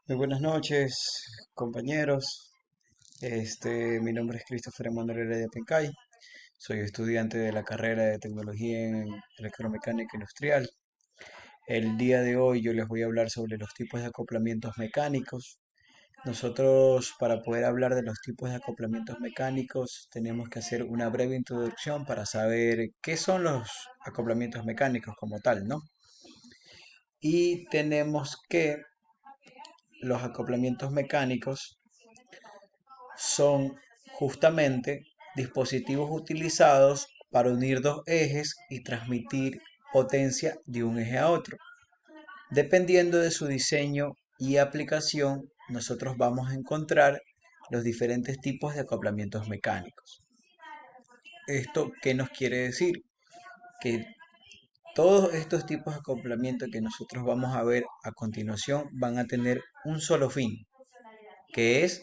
Muy buenas noches, compañeros. Mi nombre es Christopher Emanuel Heredia Pencay. Soy estudiante de la carrera de Tecnología en Electromecánica Industrial. El día de hoy yo les voy a hablar sobre los tipos de acoplamientos mecánicos. Nosotros, para poder hablar de los tipos de acoplamientos mecánicos, tenemos que hacer una breve introducción para saber qué son los acoplamientos mecánicos como tal, ¿no? Y tenemos que los acoplamientos mecánicos son justamente dispositivos utilizados para unir dos ejes y transmitir potencia de un eje a otro. Dependiendo de su diseño y aplicación, nosotros vamos a encontrar los diferentes tipos de acoplamientos mecánicos. ¿Esto qué nos quiere decir? Que todos estos tipos de acoplamiento que nosotros vamos a ver a continuación van a tener un solo fin, que es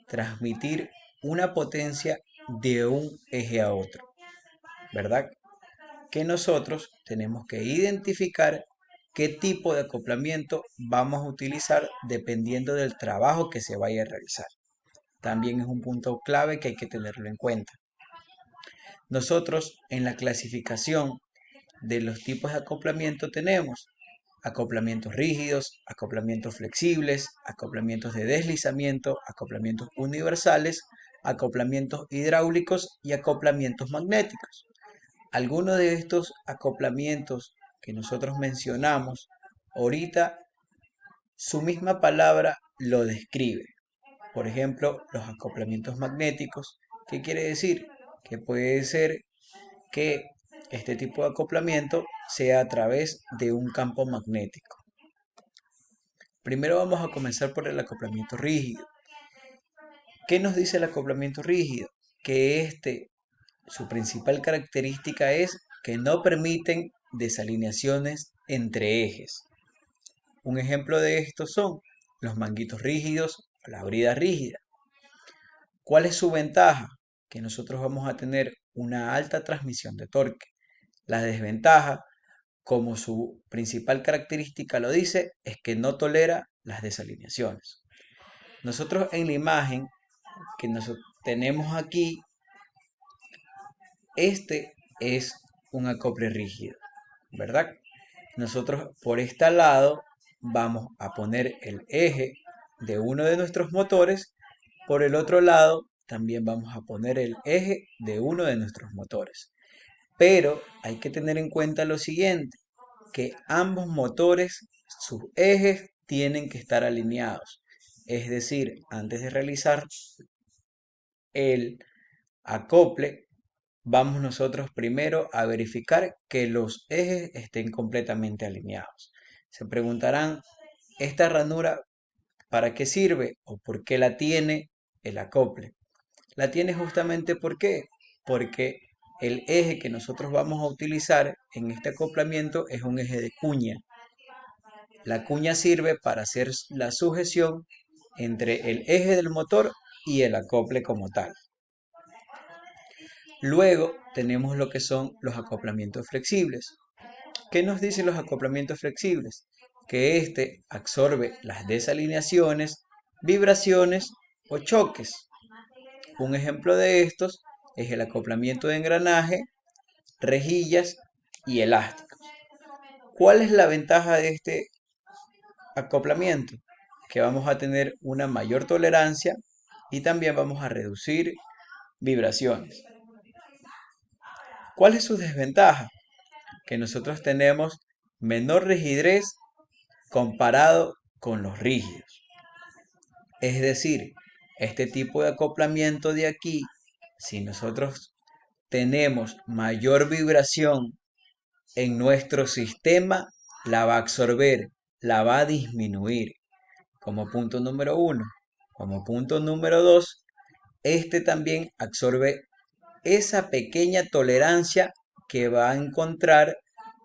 transmitir una potencia de un eje a otro, ¿verdad? Que nosotros tenemos que identificar qué tipo de acoplamiento vamos a utilizar dependiendo del trabajo que se vaya a realizar. También es un punto clave que hay que tenerlo en cuenta. Nosotros en la clasificación de los tipos de acoplamiento tenemos acoplamientos rígidos, acoplamientos flexibles, acoplamientos de deslizamiento, acoplamientos universales, acoplamientos hidráulicos y acoplamientos magnéticos. Algunos de estos acoplamientos que nosotros mencionamos ahorita, su misma palabra lo describe. Por ejemplo, los acoplamientos magnéticos, ¿qué quiere decir? Que puede ser que este tipo de acoplamiento sea a través de un campo magnético. Primero vamos a comenzar por el acoplamiento rígido. ¿Qué nos dice el acoplamiento rígido? Que su principal característica es que no permiten desalineaciones entre ejes. Un ejemplo de esto son los manguitos rígidos o la brida rígida. ¿Cuál es su ventaja? Que nosotros vamos a tener una alta transmisión de torque. La desventaja, como su principal característica lo dice, es que no tolera las desalineaciones. Nosotros en la imagen que tenemos aquí, este es un acople rígido, ¿verdad? Nosotros por este lado vamos a poner el eje de uno de nuestros motores, por el otro lado también vamos a poner el eje de uno de nuestros motores. Pero hay que tener en cuenta lo siguiente, que ambos motores, sus ejes tienen que estar alineados. Es decir, antes de realizar el acople, vamos nosotros primero a verificar que los ejes estén completamente alineados. Se preguntarán, ¿esta ranura para qué sirve o por qué la tiene el acople? La tiene justamente porque el eje que nosotros vamos a utilizar en este acoplamiento es un eje de cuña. La cuña sirve para hacer la sujeción entre el eje del motor y el acople como tal. Luego tenemos lo que son los acoplamientos flexibles. ¿Qué nos dicen los acoplamientos flexibles? Que este absorbe las desalineaciones, vibraciones o choques. Un ejemplo de estos es el acoplamiento de engranaje, rejillas y elásticos. ¿Cuál es la ventaja de este acoplamiento? Que vamos a tener una mayor tolerancia y también vamos a reducir vibraciones. ¿Cuál es su desventaja? Que nosotros tenemos menor rigidez comparado con los rígidos. Es decir, este tipo de acoplamiento de aquí, si nosotros tenemos mayor vibración en nuestro sistema, la va a absorber, la va a disminuir como punto número uno. Como punto número dos, este también absorbe esa pequeña tolerancia que va a encontrar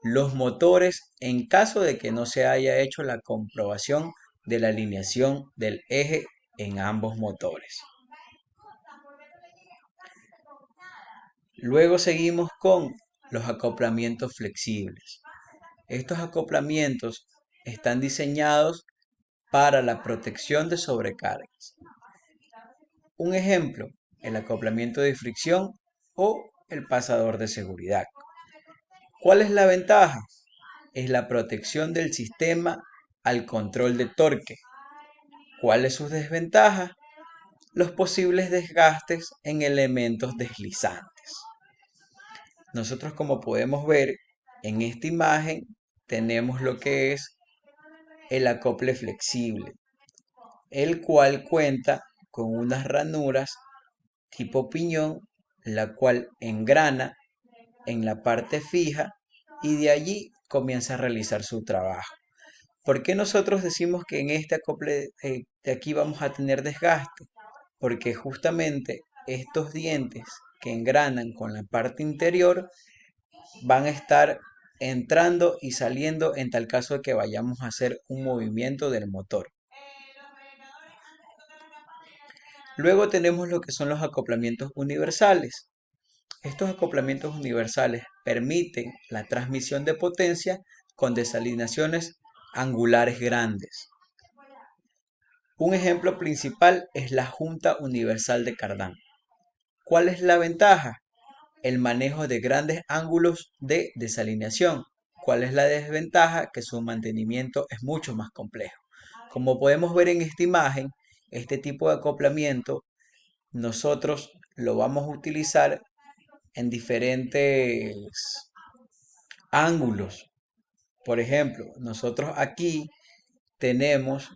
los motores en caso de que no se haya hecho la comprobación de la alineación del eje en ambos motores. Luego seguimos con los acoplamientos flexibles. Estos acoplamientos están diseñados para la protección de sobrecargas. Un ejemplo, el acoplamiento de fricción o el pasador de seguridad. ¿Cuál es la ventaja? Es la protección del sistema al control de torque. ¿Cuáles sus desventajas? Los posibles desgastes en elementos deslizantes. Nosotros, como podemos ver en esta imagen, tenemos lo que es el acople flexible, el cual cuenta con unas ranuras tipo piñón, la cual engrana en la parte fija y de allí comienza a realizar su trabajo. ¿Por qué nosotros decimos que en este acople de aquí vamos a tener desgaste? Porque justamente estos dientes que engranan con la parte interior van a estar entrando y saliendo en tal caso de que vayamos a hacer un movimiento del motor. Luego tenemos lo que son los acoplamientos universales. Estos acoplamientos universales permiten la transmisión de potencia con desalineaciones angulares grandes. Un ejemplo principal es la junta universal de Cardan. ¿Cuál es la ventaja? El manejo de grandes ángulos de desalineación. ¿Cuál es la desventaja? Que su mantenimiento es mucho más complejo. Como podemos ver en esta imagen, este tipo de acoplamiento nosotros lo vamos a utilizar en diferentes ángulos. Por ejemplo, nosotros aquí tenemos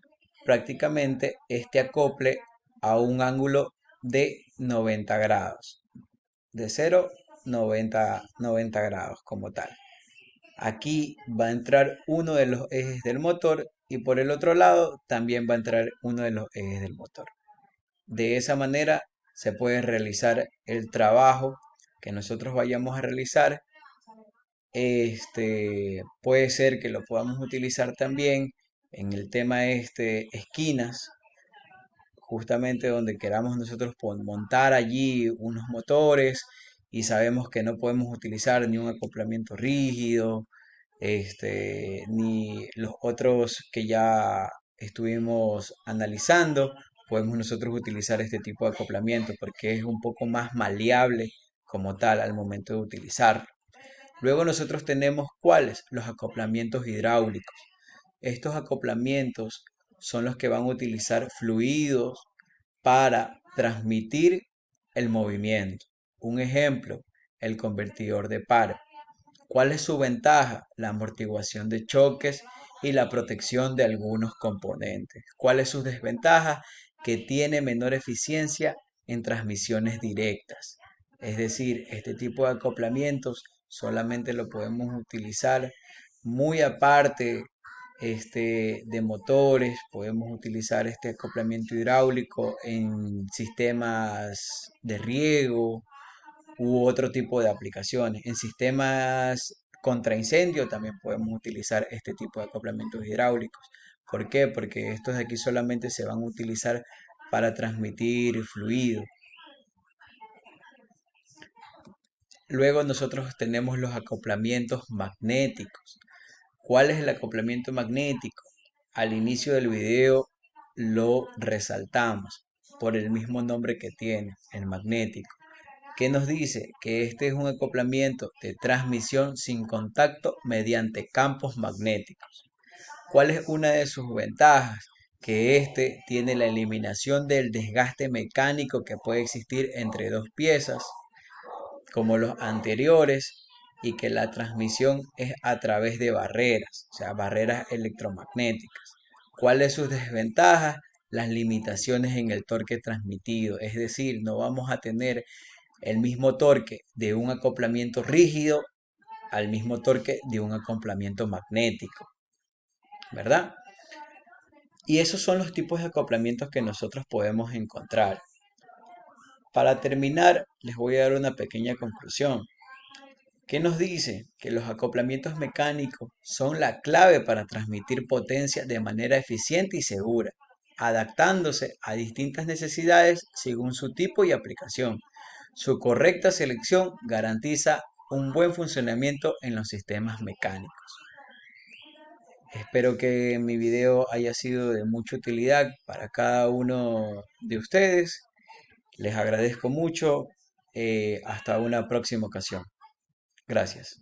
prácticamente este acople a un ángulo de 90 grados, de 0 90 grados como tal. Aquí va a entrar uno de los ejes del motor y por el otro lado también va a entrar uno de los ejes del motor. De esa manera se puede realizar el trabajo que nosotros vayamos a realizar. Puede ser que lo podamos utilizar también en el tema esquinas, justamente donde queramos nosotros montar allí unos motores y sabemos que no podemos utilizar ni un acoplamiento rígido, ni los otros que ya estuvimos analizando. Podemos nosotros utilizar este tipo de acoplamiento porque es un poco más maleable como tal al momento de utilizarlo. Luego nosotros tenemos ¿cuáles? Los acoplamientos hidráulicos. Estos acoplamientos son los que van a utilizar fluidos para transmitir el movimiento. Un ejemplo, el convertidor de par. ¿Cuál es su ventaja? La amortiguación de choques y la protección de algunos componentes. ¿Cuál es su desventaja? Que tiene menor eficiencia en transmisiones directas. Es decir, este tipo de acoplamientos solamente lo podemos utilizar muy aparte de motores, podemos utilizar este acoplamiento hidráulico en sistemas de riego u otro tipo de aplicaciones. En sistemas contra incendio también podemos utilizar este tipo de acoplamientos hidráulicos. ¿Por qué? Porque estos de aquí solamente se van a utilizar para transmitir fluido. Luego nosotros tenemos los acoplamientos magnéticos. ¿Cuál es el acoplamiento magnético? Al inicio del video lo resaltamos por el mismo nombre que tiene, el magnético. ¿Qué nos dice? Que este es un acoplamiento de transmisión sin contacto mediante campos magnéticos. ¿Cuál es una de sus ventajas? Que este tiene la eliminación del desgaste mecánico que puede existir entre dos piezas, como los anteriores, y que la transmisión es a través de barreras, o sea, barreras electromagnéticas. ¿Cuáles sus desventajas? Las limitaciones en el torque transmitido, es decir, no vamos a tener el mismo torque de un acoplamiento rígido al mismo torque de un acoplamiento magnético, ¿verdad? Y esos son los tipos de acoplamientos que nosotros podemos encontrar. Para terminar, les voy a dar una pequeña conclusión. ¿Qué nos dice? Que los acoplamientos mecánicos son la clave para transmitir potencia de manera eficiente y segura, adaptándose a distintas necesidades según su tipo y aplicación. Su correcta selección garantiza un buen funcionamiento en los sistemas mecánicos. Espero que mi video haya sido de mucha utilidad para cada uno de ustedes. Les agradezco mucho. Hasta una próxima ocasión. Gracias.